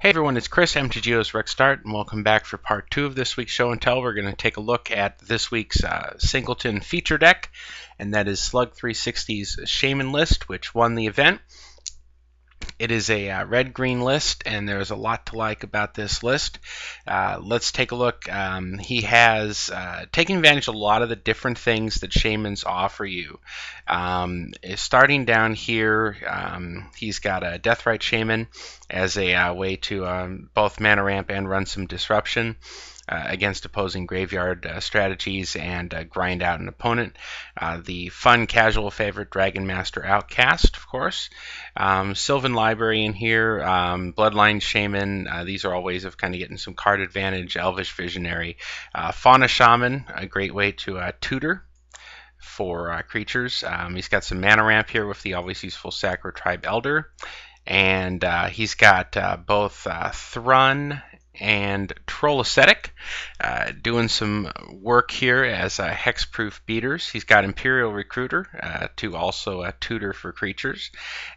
Hey everyone, it's Chris, MTGO's Rec Start, and welcome back for part 2 of this week's show and tell. We're going to take a look at this week's Singleton feature deck, and that is Slug 360's Shaman list, which won the event. It is a red-green list, and there's a lot to like about this list. Let's take a look. He has taken advantage of a lot of the different things that Shamans offer you. Starting down here, he's got a Deathrite Shaman as a way to both mana ramp and run some disruption against opposing graveyard strategies and grind out an opponent. The fun casual favorite Dragon Master Outcast, of course. Sylvan Library in here, Bloodline Shaman. These are all ways of kind of getting some card advantage. Elvish Visionary. Fauna Shaman, a great way to tutor for creatures. He's got some mana ramp here with the always useful Sacro Tribe Elder. And he's got both Thrun and Troll Ascetic doing some work here as hexproof beaters. He's got Imperial Recruiter to also tutor for creatures,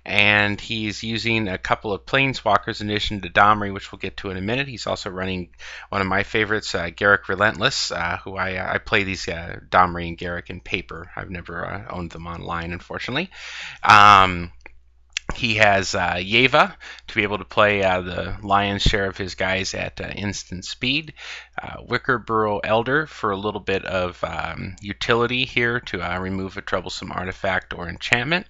and he's using a couple of Planeswalkers in addition to Domri, which we'll get to in a minute. He's also running one of my favorites, Garruk Relentless, who I play these Domri and Garruk in paper. I've never owned them online, unfortunately. He has Yeva to be able to play the lion's share of his guys at instant speed. Wicker Burrow Elder for a little bit of utility here to remove a troublesome artifact or enchantment.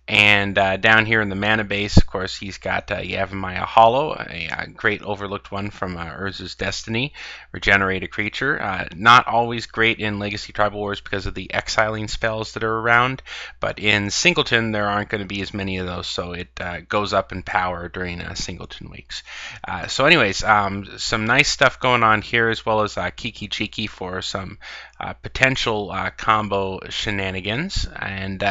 And down here in the mana base, of course, he's got Yavimaya Hollow, a great overlooked one from Urza's Destiny. Regenerate a creature. Not always great in Legacy Tribal Wars because of the exiling spells that are around, but in Singleton there aren't going to be as many of those, so it goes up in power during Singleton weeks. So anyways, some nice stuff going on here, as well as Kiki Chiki for some potential combo shenanigans. And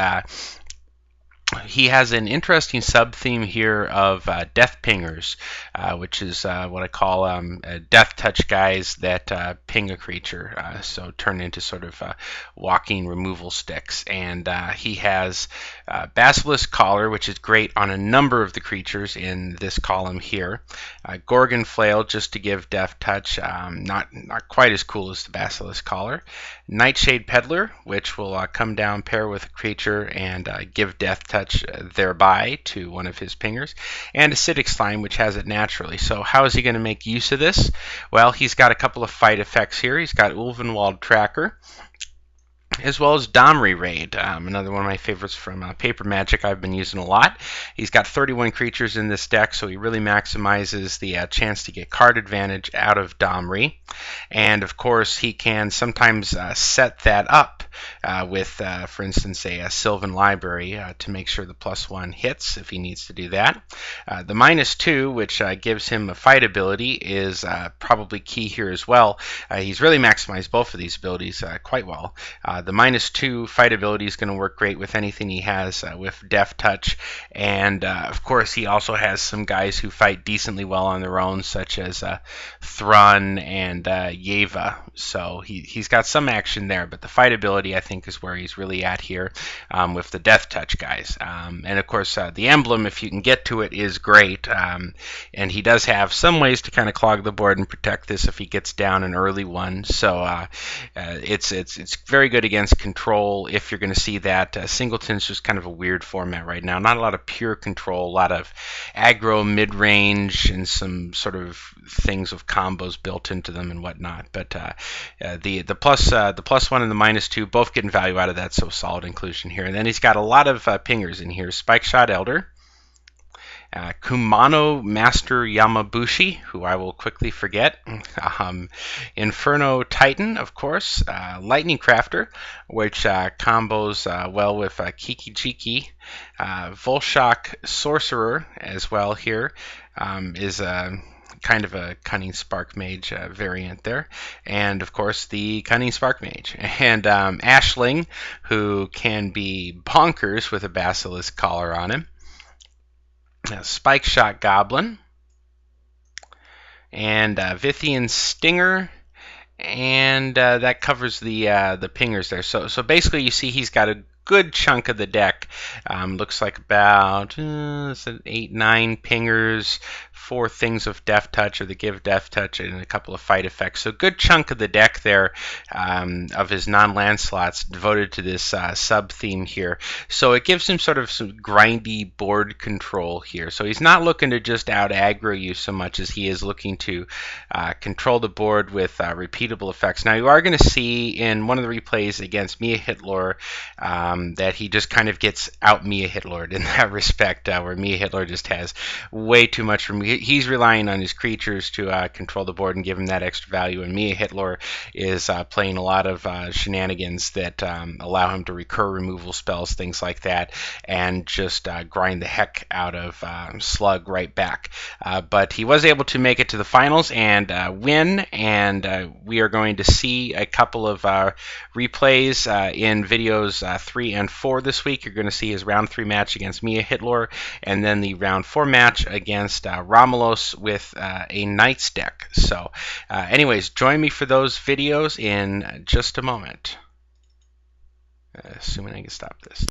he has an interesting sub-theme here of death pingers, which is what I call death touch guys that ping a creature, so turn into sort of walking removal sticks. And he has Basilisk Collar, which is great on a number of the creatures in this column here. Gorgon Flail, just to give death touch, not quite as cool as the Basilisk Collar. Nightshade Peddler, which will come down, pair with a creature, and give death touch thereby to one of his pingers, and Acidic Slime, which has it naturally. So how is he going to make use of this? Well, he's got a couple of fight effects here. He's got Ulvenwald Tracker, as well as Domri Raid, another one of my favorites from Paper Magic I've been using a lot. He's got 31 creatures in this deck, so he really maximizes the chance to get card advantage out of Domri. And of course, he can sometimes set that up with, for instance, a Sylvan Library to make sure the +1 hits if he needs to do that. The -2, which gives him a fight ability, is probably key here as well. He's really maximized both of these abilities quite well. The -2 fight ability is going to work great with anything he has with Death Touch, and of course he also has some guys who fight decently well on their own, such as Thrun and Yeva. So he's got some action there, but the fight ability I think is where he's really at here with the Death Touch guys. And of course the emblem, if you can get to it, is great, and he does have some ways to kind of clog the board and protect this if he gets down an early one. So it's very good against control if you're going to see that. Singleton's just kind of a weird format right now. Not a lot of pure control, a lot of aggro mid-range and some sort of things with combos built into them and whatnot. But the +1 and the -2 both getting value out of that, so solid inclusion here. And then he's got a lot of pingers in here. Spike Shot Elder, Kumano Master Yamabushi, who I will quickly forget. Inferno Titan, of course. Lightning Crafter, which combos well with Kiki Chiki. Volshok Sorcerer as well here is kind of a Cunning Spark Mage variant there. And of course the Cunning Spark Mage. And Ashling, who can be bonkers with a Basilisk Collar on him. Spike Shot Goblin, and Vithian Stinger, and that covers the pingers there. So basically, you see he's got a good chunk of the deck. Looks like about 8-9 pingers, 4 things of Death Touch or the Give Death Touch and a couple of fight effects. So a good chunk of the deck there of his non-land slots devoted to this sub-theme here. So it gives him sort of some grindy board control here. So he's not looking to just out-aggro you so much as he is looking to control the board with repeatable effects. Now you are going to see in one of the replays against Mia Hitlor that he just kind of gets out Mia Hitlor in that respect, where Mia Hitlor just has way too much from he's relying on his creatures to control the board and give him that extra value, and Mia Hitlor is playing a lot of shenanigans that allow him to recur removal spells, things like that, and just grind the heck out of Slug right back. But he was able to make it to the finals and win, and we are going to see a couple of replays in videos 3 and 4 this week. You're going to see his round 3 match against Mia Hitlor, and then the round 4 match against Romulos with a Knights deck. So anyways, join me for those videos in just a moment. Assuming I can stop this.